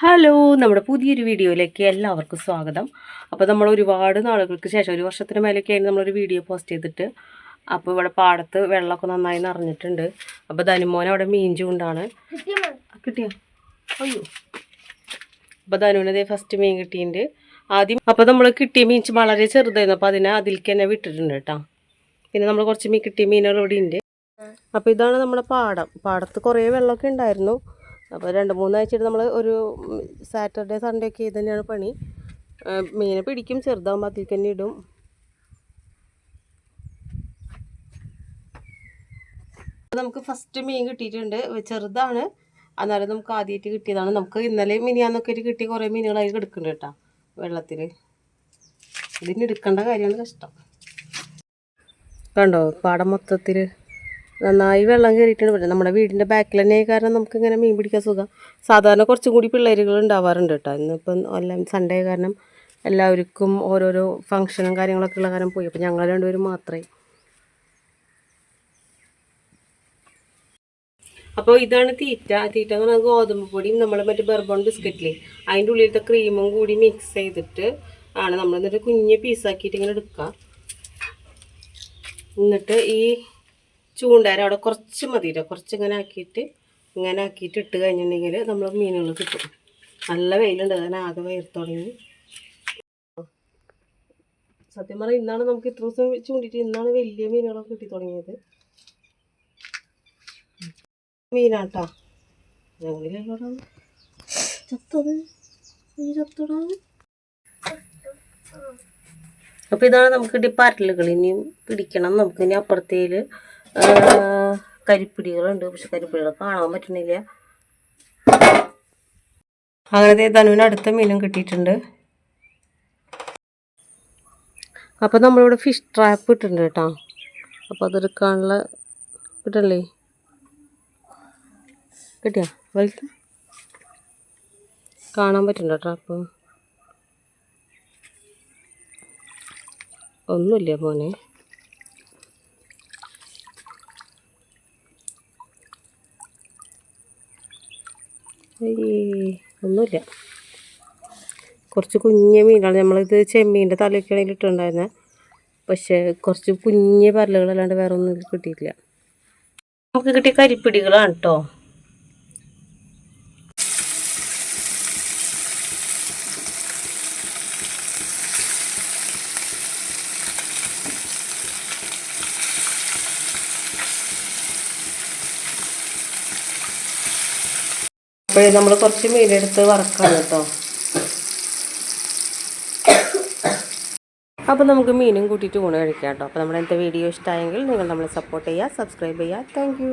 Hello, നമ്മുടെ പുതിയൊരു വീഡിയോയിലേക്ക് എല്ലാവർക്കും സ്വാഗതം. അപ്പോൾ നമ്മൾ ഒരുപാട് നാളുകൾക്ക് ശേഷം, ഒരു വർഷത്തിന് മേലേക്കായിരുന്നു നമ്മളൊരു വീഡിയോ പോസ്റ്റ് ചെയ്തിട്ട്. അപ്പോൾ ഇവിടെ പാടത്ത് വെള്ളമൊക്കെ നന്നായി നിറഞ്ഞിട്ടുണ്ട്. അപ്പോൾ ധനുമോൻ അവിടെ മീൻ ചൂണ്ടാണ്. കിട്ടിയോ? അയ്യോ. അപ്പോൾ ധനുവിനതേ ഫസ്റ്റ് മീൻ കിട്ടിയിട്ടുണ്ട് ആദ്യം. അപ്പോൾ നമ്മൾ കിട്ടിയ മീൻ വളരെ ചെറുതായിരുന്നു, അപ്പോൾ അതിലേക്ക് തന്നെ വിട്ടിട്ടുണ്ട് കേട്ടോ. പിന്നെ നമ്മൾ കുറച്ച് കിട്ടിയ മീനുകൾ ഇവിടെ ഉണ്ട്. അപ്പോൾ ഇതാണ് നമ്മുടെ പാടത്ത് കുറേ വെള്ളമൊക്കെ ഉണ്ടായിരുന്നു. അപ്പോൾ 2-3 ആഴ്ചയായിട്ട് നമ്മൾ ഒരു സാറ്റർഡേ സൺഡേ ഒക്കെ ഇത് തന്നെയാണ് പണി. മീനെ പിടിക്കും, ചെറുതാകുമ്പോൾ അതിലേക്ക് തന്നെ ഇടും. നമുക്ക് ഫസ്റ്റ് മീൻ കിട്ടിയിട്ടുണ്ട്. ചെറുതാണ്, എന്നാലും നമുക്ക് ആദ്യമായിട്ട് കിട്ടിയതാണ്. നമുക്ക് ഇന്നലെ മിനിയാന്നൊക്കെ കിട്ടിയ കുറേ മീനുകളായി കിടക്കുന്നുണ്ട് കേട്ടോ വെള്ളത്തിൽ. ഇതിന് എടുക്കേണ്ട കാര്യമാണ് കഷ്ടം. കണ്ടോ, പാടം മൊത്തത്തിൽ നന്നായി വെള്ളം കയറിയിട്ടുണ്ട്. പിന്നെ നമ്മുടെ വീടിൻ്റെ ബാക്കിൽ തന്നെ കാരണം നമുക്ക് ഇങ്ങനെ മീൻ പിടിക്കാൻ സുഖം. സാധാരണ കുറച്ചും കൂടി പിള്ളേരുകൾ ഉണ്ടാവാറുണ്ട് കേട്ടോ. ഇന്നിപ്പം എല്ലാം സൺഡേ കാരണം എല്ലാവർക്കും ഓരോരോ ഫംഗ്ഷനും കാര്യങ്ങളൊക്കെ ഉള്ള കാരണം പോയി. അപ്പോൾ ഞങ്ങൾ രണ്ടുപേരും മാത്രമേ. അപ്പോൾ ഇതാണ് തീറ്റ എന്ന് പറഞ്ഞാൽ ഗോതമ്പ് പൊടിയും നമ്മൾ മറ്റേ ബർബൺ ബിസ്ക്കറ്റില്ലേ അതിൻ്റെ ഉള്ളിലത്തെ ക്രീമും കൂടി മിക്സ് ചെയ്തിട്ട് ആണ് നമ്മൾ എന്നിട്ട് കുഞ്ഞ് പീസാക്കിയിട്ട് ഇങ്ങനെ എടുക്കുക. എന്നിട്ട് ഈ ചൂണ്ടാരം അവിടെ കുറച്ച് മതിയില്ല, കുറച്ച് ഇങ്ങനെ ആക്കിയിട്ട് ഇട്ട് കഴിഞ്ഞിട്ടുണ്ടെങ്കിൽ നമ്മൾ മീനുകൾ കിട്ടും. നല്ല വെയിലുണ്ട്, അങ്ങനെ ആകെ വയർത്ത് തുടങ്ങി. സത്യം പറഞ്ഞാൽ ഇന്നാണ് നമുക്ക് ഇത്ര ദിവസം ചൂണ്ടിയിട്ട് ഇന്നാണ് വലിയ മീനുകളൊക്കെ കിട്ടി തുടങ്ങിയത്. മീനാട്ടാ ഞങ്ങൾ ചത്തത് ചത്തോടാ. അപ്പോൾ ഇതാണ് നമുക്ക് കിട്ടിയ പാരലുകൾ. ഇനിയും പിടിക്കണം. നമുക്ക് ഇനി അപ്പുറത്തേൽ കരിപ്പിടികളുണ്ട്, പക്ഷെ കരിപ്പിടികൾ കാണാൻ പറ്റണില്ല. അങ്ങനത്തെ ധനുവിന് അടുത്ത മീനും കിട്ടിയിട്ടുണ്ട്. അപ്പോൾ നമ്മളിവിടെ ഫിഷ് ട്രാപ്പ് ഇട്ടിട്ടുണ്ട് കേട്ടോ. അപ്പോൾ അതെടുക്കാനുള്ള കിട്ടല്ലേ, കിട്ടിയാ വലുത് കാണാൻ പറ്റുന്നുണ്ടോ ട്രാപ്പ്? ഒന്നുമില്ല മോനെ. ഒന്നുമില്ല, കുറച്ച് കുഞ്ഞ് മീനാണ്. നമ്മളിത് ചെമ്മീൻ്റെ തലയൊക്കെയാണെങ്കിൽ ഇട്ടുണ്ടായിരുന്നത്, പക്ഷേ കുറച്ച് കുഞ്ഞ് പരലുകളല്ലാണ്ട് വേറെ ഒന്നും കിട്ടിയിട്ടില്ല. നമുക്ക് കിട്ടിയ കരിപ്പിടികളാണ് കേട്ടോ. അപ്പോഴേ നമ്മൾ കുറച്ച് മീനെടുത്ത് വറക്കാണ് കേട്ടോ. അപ്പോൾ നമുക്ക് മീനും കൂട്ടിയിട്ട് ഊണ് കഴിക്കാം കേട്ടോ. അപ്പോൾ നമ്മുടെ ഇന്നത്തെ വീഡിയോ ഇഷ്ടമായെങ്കിൽ നിങ്ങൾ നമ്മളെ സപ്പോർട്ട് ചെയ്യുക, സബ്സ്ക്രൈബ് ചെയ്യുക. താങ്ക്